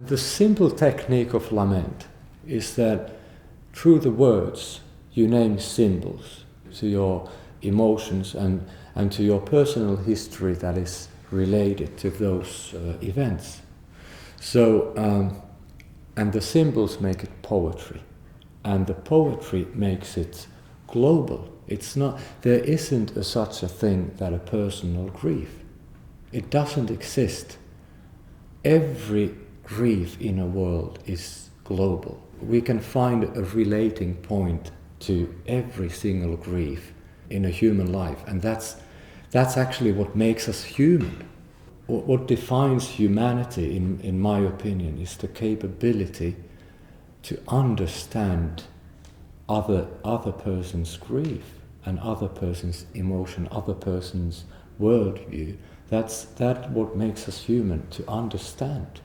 The simple technique of lament is that through the words you name symbols to your emotions and to your personal history that is related to those events. So, and the symbols make it poetry, and the poetry makes it global. It's not, there isn't such a thing that a personal grief. It doesn't exist. Every grief in a world is global. We can find a relating point to every single grief in a human life, and that's actually what makes us human. What defines humanity, in my opinion, is the capability to understand other person's grief and other person's emotion, other person's worldview. That's what makes us human, to understand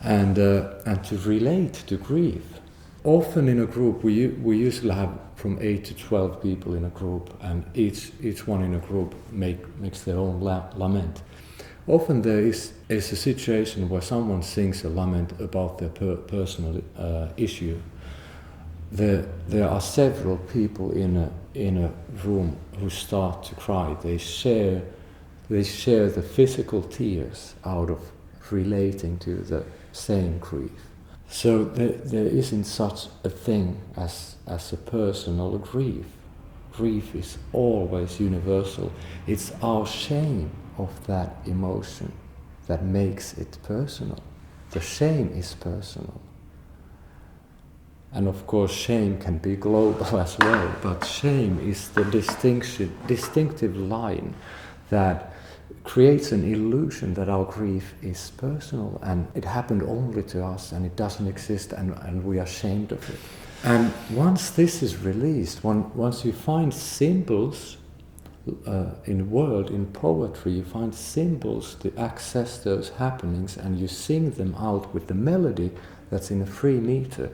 and to relate to grief. Often in a group, we usually have from 8 to 12 people in a group, and each one in a group makes their own lament. Often there is a situation where someone sings a lament about their personal issue. There are several people in a room who start to cry. They share the physical tears out of relating to the same grief. So there isn't such a thing as a personal grief. Grief is always universal. It's our shame of that emotion that makes it personal. The shame is personal. And of course shame can be global as well, but shame is the distinctive line that creates an illusion that our grief is personal and it happened only to us and it doesn't exist and we are ashamed of it. And once this is released, once you find symbols in the world, in poetry, you find symbols to access those happenings and you sing them out with the melody that's in a free meter,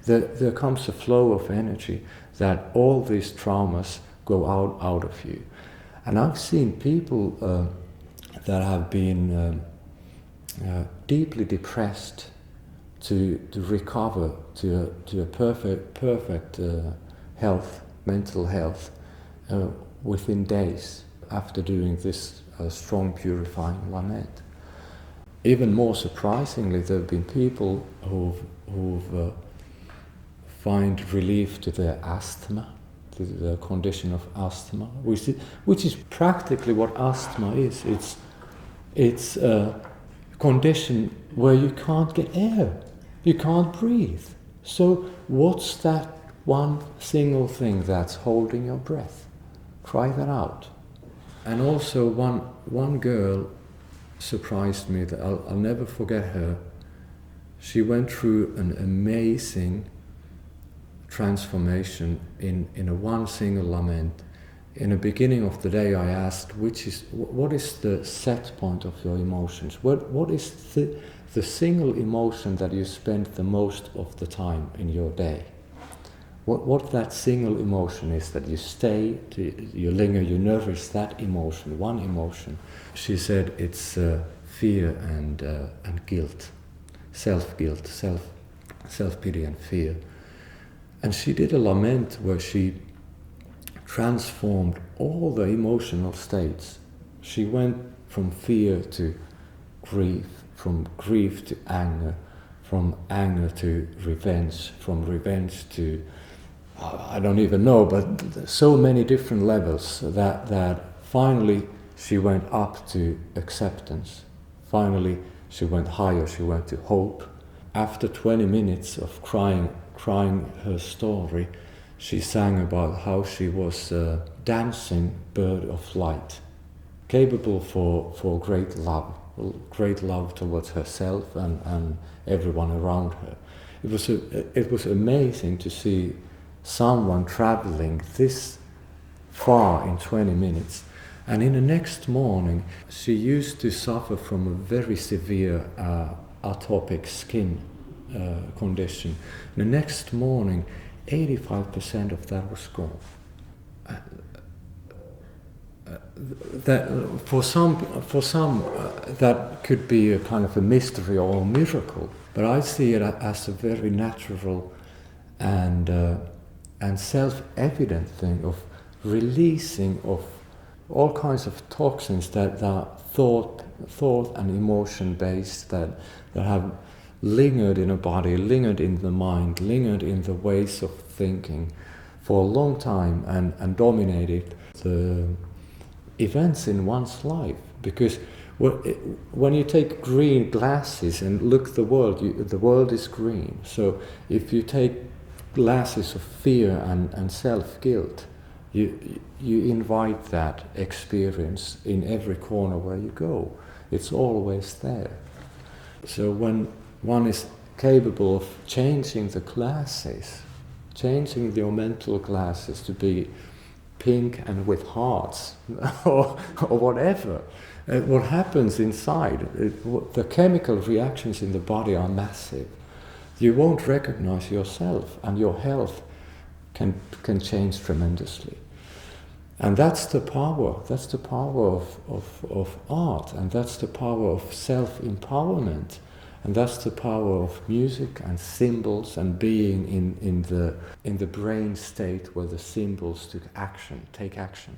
there comes a flow of energy that all these traumas go out of you. And I've seen people that have been deeply depressed to recover to a perfect health, mental health, within days after doing this strong purifying lament. Even more surprisingly, there have been people who've find relief to their asthma, to the condition of asthma, which is practically what asthma is. It's a condition where you can't get air, you can't breathe. So what's that one single thing that's holding your breath? Try that out. And also one girl surprised me that I'll never forget her. She went through an amazing transformation in a one single lament. In the beginning of the day I asked, what is the set point of your emotions? What is the single emotion that you spend the most of the time in your day? What that single emotion is that you linger, you nourish that emotion, one emotion. She said it's fear and guilt, self-guilt, self-pity and fear. And she did a lament where she transformed all the emotional states. She went from fear to grief, from grief to anger, from anger to revenge, from revenge to, I don't even know, but so many different levels that finally she went up to acceptance. Finally she went higher, she went to hope. After 20 minutes of crying her story, she sang about how she was a dancing bird of light, capable for great love towards herself and everyone around her. It was amazing to see someone traveling this far in 20 minutes. And in the next morning, she used to suffer from a very severe atopic skin condition. The next morning, 85% of that was gone. that for some that could be a kind of a mystery or a miracle, but I see it as a very natural and self-evident thing of releasing of all kinds of toxins that are thought and emotion based, that have lingered in a body, lingered in the mind, lingered in the ways of thinking for a long time and dominated the events in one's life. Because when you take green glasses and look at the world is green. So if you take glasses of fear and self-guilt, you invite that experience in every corner where you go. It's always there. So when one is capable of changing the glasses, changing your mental glasses to be pink and with hearts, or whatever, what happens inside, the chemical reactions in the body are massive. You won't recognize yourself, and your health can change tremendously. And that's the power. That's the power of art, and that's the power of self-empowerment, and that's the power of music and symbols and being in the brain state where the symbols take action.